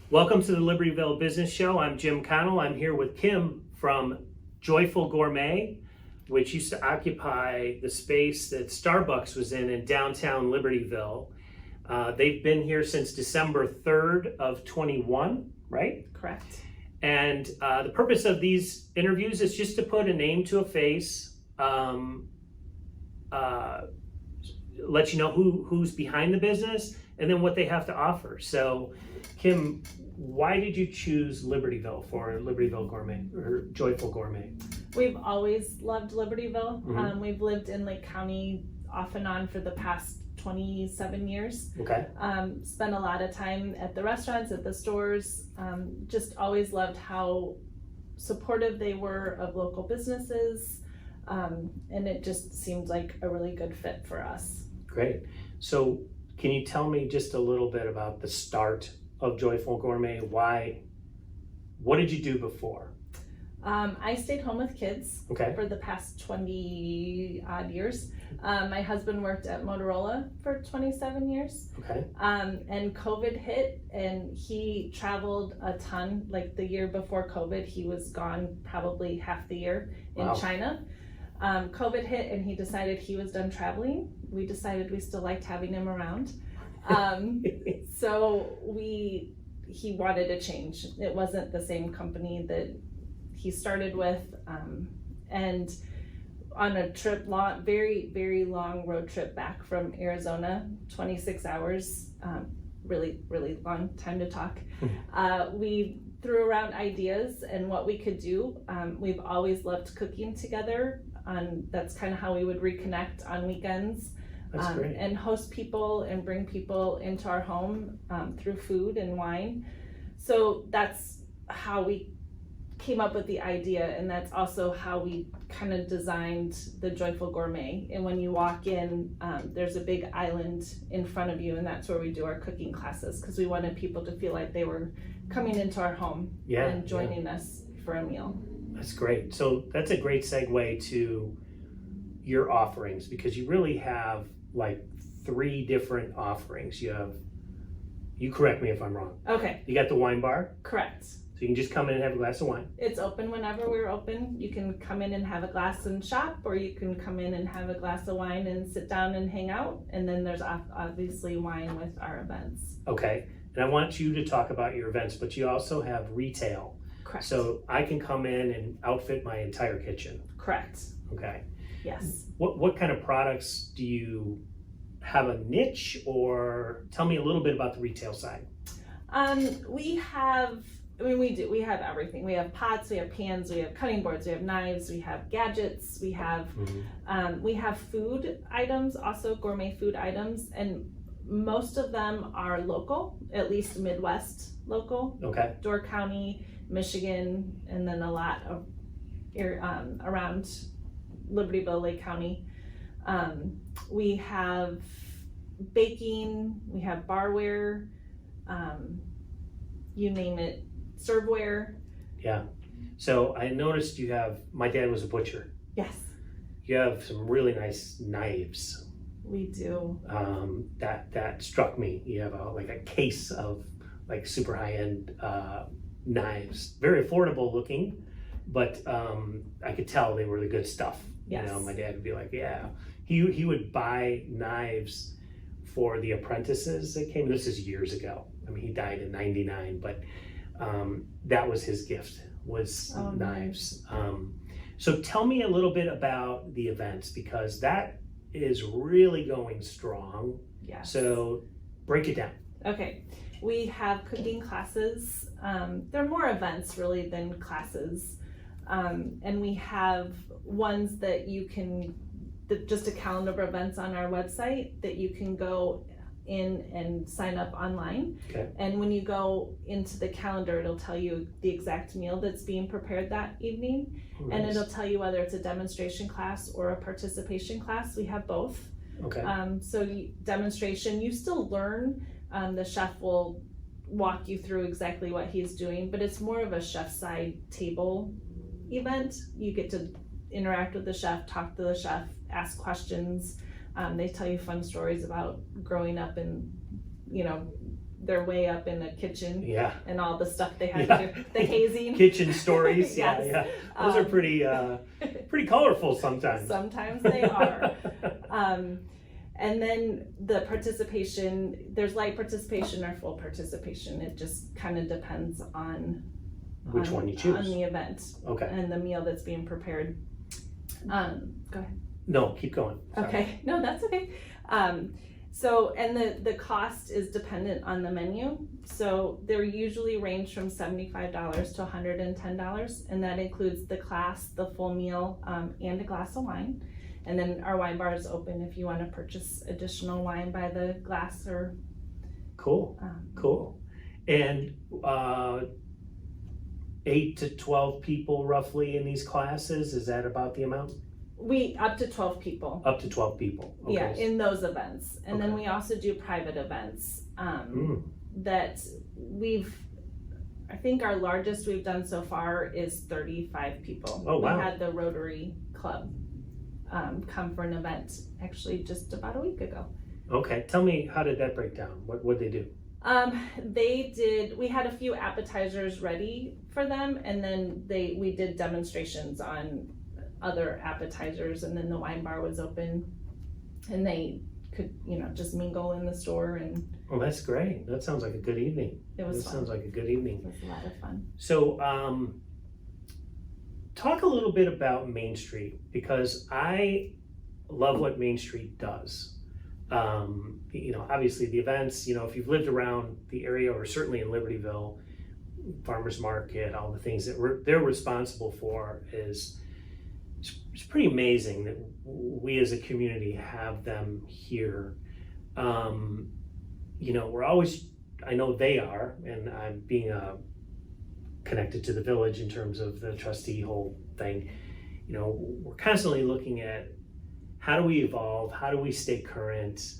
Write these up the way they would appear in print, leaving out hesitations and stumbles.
Welcome to the Libertyville Business Show. I'm Jim Connell. I'm here with Kim from Joyful Gourmet, which used to occupy the space that Starbucks was in downtown Libertyville. They've been here since December 3rd of 21, right? Correct. And the purpose of these interviews is just to put a name to a face, let you know who's behind the business, and then what they have to offer. So, Kim, why did you choose Libertyville for Libertyville Gourmet or Joyful Gourmet? We've always loved Libertyville. Mm-hmm. We've lived in Lake County off and on for the past 27 years. Okay. Spent a lot of time at the restaurants, at the stores. Just always loved how supportive they were of local businesses. And it just seemed like a really good fit for us. Great. So can you tell me just a little bit about the start of Joyful Gourmet? What did you do before? I stayed home with kids Okay. for the past 20 odd years. My husband worked at Motorola for 27 years. Okay. And COVID hit and he traveled a ton. Like the year before COVID, he was gone probably half the year in Wow. China. COVID hit and he decided he was done traveling. We decided we still liked having him around. So he wanted to change. It wasn't the same company that he started with, and on a trip, very, very long road trip back from Arizona, 26 hours, really, really long time to talk. We threw around ideas and what we could do. We've always loved cooking together, and that's kind of how we would reconnect on weekends. That's great. And host people and bring people into our home through food and wine. So that's how we came up with the idea, and that's also how we kind of designed the Joyful Gourmet. And when you walk in, there's a big island in front of you, and that's where we do our cooking classes, because we wanted people to feel like they were coming into our home and joining us for a meal. That's great. So that's a great segue to your offerings, because you really have like 3 different offerings. You correct me if I'm wrong. Okay. You got the wine bar. Correct. So you can just come in and have a glass of wine. It's open whenever we're open. You can come in and have a glass and shop, or you can come in and have a glass of wine and sit down and hang out. And then there's obviously wine with our events. Okay. And I want you to talk about your events, but you also have retail. Correct. So I can come in and outfit my entire kitchen. Correct. Okay. Yes. What kind of products do you have a niche, or tell me a little bit about the retail side? We have everything. We have pots, we have pans, we have cutting boards, we have knives, we have gadgets, we have food items, also gourmet food items, and most of them are local, at least Midwest local. Okay. Door County, Michigan, and then a lot of around Libertyville, Lake County. We have baking, we have barware, you name it, serveware. Yeah. So I noticed my dad was a butcher. Yes. You have some really nice knives. We do. That struck me. You have a case of like super high-end knives. Very affordable looking, but I could tell they were the good stuff. Yes. You know, my dad would be like, yeah. He would buy knives for the apprentices that came. This is years ago. I mean, he died in '99, but that was his gift, was knives. So tell me a little bit about the events, because that is really going strong. Yes. So break it down. Okay. We have cooking classes. They're more events really than classes. And we have ones that you can, just a calendar of events on our website that you can go in and sign up online. Okay. And when you go into the calendar, it'll tell you the exact meal that's being prepared that evening. Oh, and nice. it'll tell you whether it's a demonstration class or a participation class. We have both. Okay. Demonstration, you still learn. The chef will walk you through exactly what he's doing, but it's more of a chef side table event. You get to interact with the chef, talk to the chef, ask questions. They tell you fun stories about growing up and, their way up in the kitchen Yeah. and all the stuff they had Yeah. to do, the hazing. Kitchen stories. Yes. Yeah. Those are pretty colorful sometimes. Sometimes they are. And then the participation, there's light participation or full participation. It just kind of depends on which one you choose. On the event. Okay. And the meal that's being prepared. Go ahead. No, keep going. Sorry. Okay. No, that's okay. So, and the cost is dependent on the menu. So they usually range from $75 to $110, and that includes the class, the full meal, and a glass of wine. And then our wine bar is open if you want to purchase additional wine by the glass or. Cool. Cool. And 8 to 12 people roughly in these classes. Is that about the amount? Up to 12 people. Up to 12 people. Okay. Yeah, in those events. And Okay. then we also do private events that I think our largest we've done so far is 35 people. Oh, wow. We had the Rotary Club come for an event actually just about a week ago. Okay, tell me, how did that break down? What'd they do? We had a few appetizers ready for them, and then we did demonstrations on other appetizers, and then the wine bar was open and they could, just mingle in the store. And Oh, that's great. That sounds like a good evening. It was That fun. sounds like a good evening. It was a lot of fun. So, talk a little bit about Main Street, because I love what Main Street does. Obviously the events, if you've lived around the area, or certainly in Libertyville, farmers market, all the things that they're responsible for it's pretty amazing that we as a community have them here. We're always, I know they are, and I'm being connected to the village in terms of the trustee whole thing. We're constantly looking at how do we evolve, how do we stay current,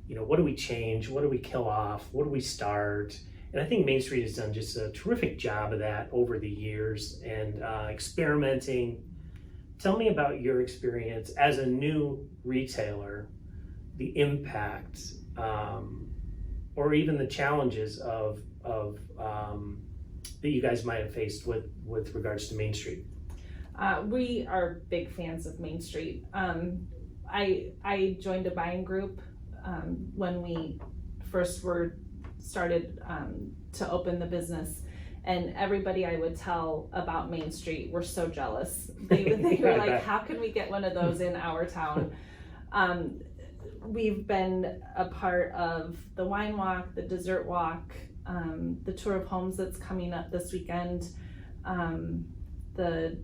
what do we change, what do we kill off, what do we start? And I think Main Street has done just a terrific job of that over the years, and experimenting. Tell me about your experience as a new retailer, the impact, or even the challenges of that you guys might have faced with regards to Main Street. We are big fans of Main Street. I joined a buying group when we first started to open the business, and everybody I would tell about Main Street were so jealous. They were like, how can we get one of those in our town? We've been a part of the wine walk, the dessert walk, the tour of homes that's coming up this weekend, the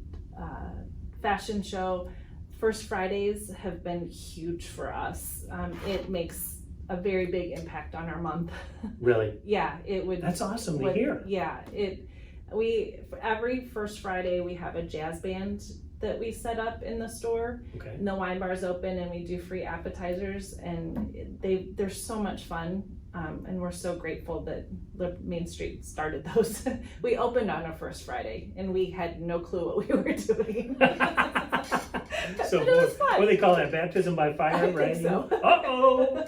fashion show. First Fridays have been huge for us. It makes a very big impact on our month. Really? Yeah, it would. That's awesome to hear. Yeah, every First Friday we have a jazz band that we set up in the store. Okay. And the wine bar's open, and we do free appetizers, and they're so much fun. And we're so grateful that Main Street started those. We opened on a First Friday, and we had no clue what we were doing. So but it was fun. What do they call that? Baptism by fire, I right? think so. Uh-oh!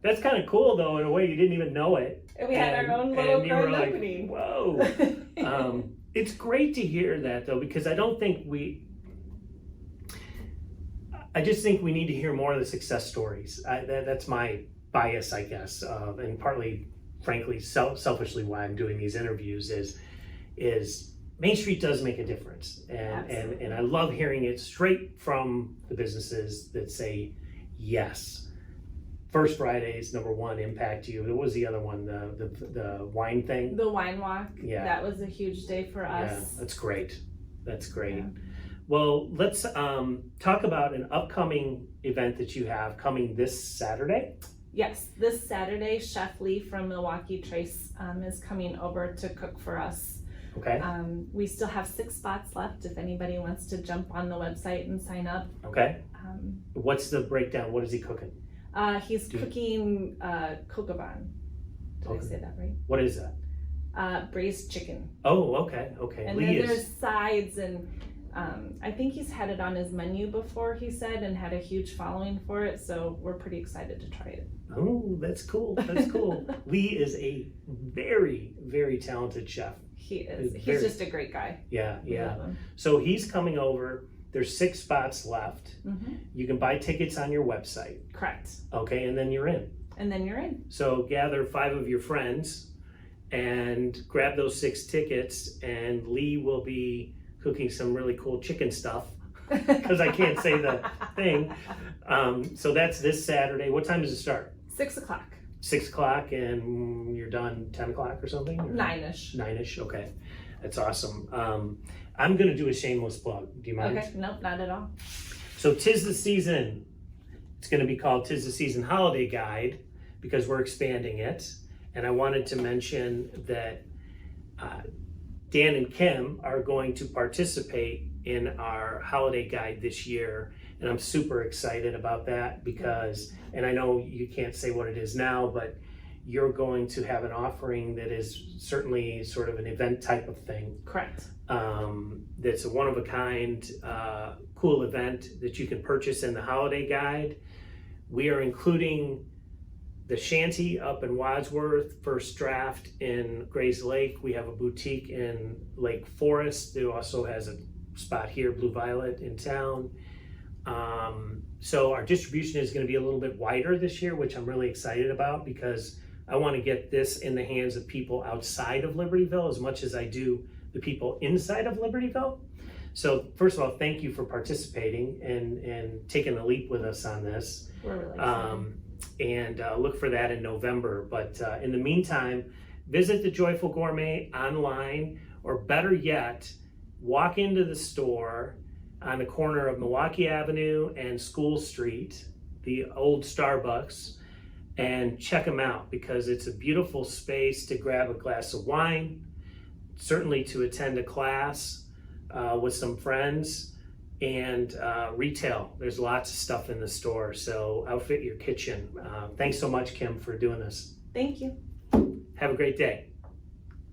That's kind of cool, though, in a way. You didn't even know it. And we had our own little grand opening. Whoa! It's great to hear that, though, because I don't think I just think we need to hear more of the success stories. That's my bias, I guess, and partly, frankly, selfishly why I'm doing these interviews is Main Street does make a difference, and I love hearing it straight from the businesses that say yes. First Fridays, number one, impact you. What was the other one? The wine thing. The wine walk. Yeah, that was a huge day for us. Yeah, that's great. That's great. Yeah. Well, let's talk about an upcoming event that you have coming this Saturday. Yes, this Saturday, Chef Lee from Milwaukee Trace is coming over to cook for us. Okay. We still have 6 spots left if anybody wants to jump on the website and sign up. Okay. What's the breakdown? What is he cooking? He's cooking kokaban. Did I say that right? What is that? Braised chicken. Oh, okay. And Lee then there's sides, and I think he's had it on his menu before, he said, and had a huge following for it. So we're pretty excited to try it. Oh, that's cool. That's cool. Lee is a very, very talented chef. He is. He's just a great guy. Yeah, We yeah. love him. So he's coming over. There's 6 spots left. Mm-hmm. You can buy tickets on your website. Correct. Okay, and then you're in. And then you're in. So gather 5 of your friends and grab those 6 tickets, and Lee will be cooking some really cool chicken stuff because I can't say the thing. So that's this Saturday. What time does it start? 6 o'clock. 6 o'clock, and you're done 10 o'clock or something? Or 9-ish. 9-ish, okay. That's awesome. I'm going to do a shameless plug. Do you mind? Okay, nope, not at all. So 'tis the season. It's going to be called 'Tis the Season Holiday Guide because we're expanding it. And I wanted to mention that Dan and Kim are going to participate in our holiday guide this year. And I'm super excited about that because, and I know you can't say what it is now, but you're going to have an offering that is certainly sort of an event type of thing. Correct. That's a one-of-a-kind, cool event that you can purchase in the holiday guide. We are including the Shanty up in Wadsworth, First Draft in Grays Lake. We have a boutique in Lake Forest that also has a spot here, Blue Violet, in town. So our distribution is going to be a little bit wider this year, which I'm really excited about because I want to get this in the hands of people outside of Libertyville as much as I do the people inside of Libertyville. So first of all, thank you for participating and taking a leap with us on this. We're really excited. And look for that in November. But in the meantime, visit the Joyful Gourmet online, or better yet, walk into the store on the corner of Milwaukee Avenue and School Street, the old Starbucks, and check them out because it's a beautiful space to grab a glass of wine, certainly to attend a class with some friends, and retail. There's lots of stuff in the store, so outfit your kitchen. Thanks so much, Kim, for doing this. Thank you. Have a great day.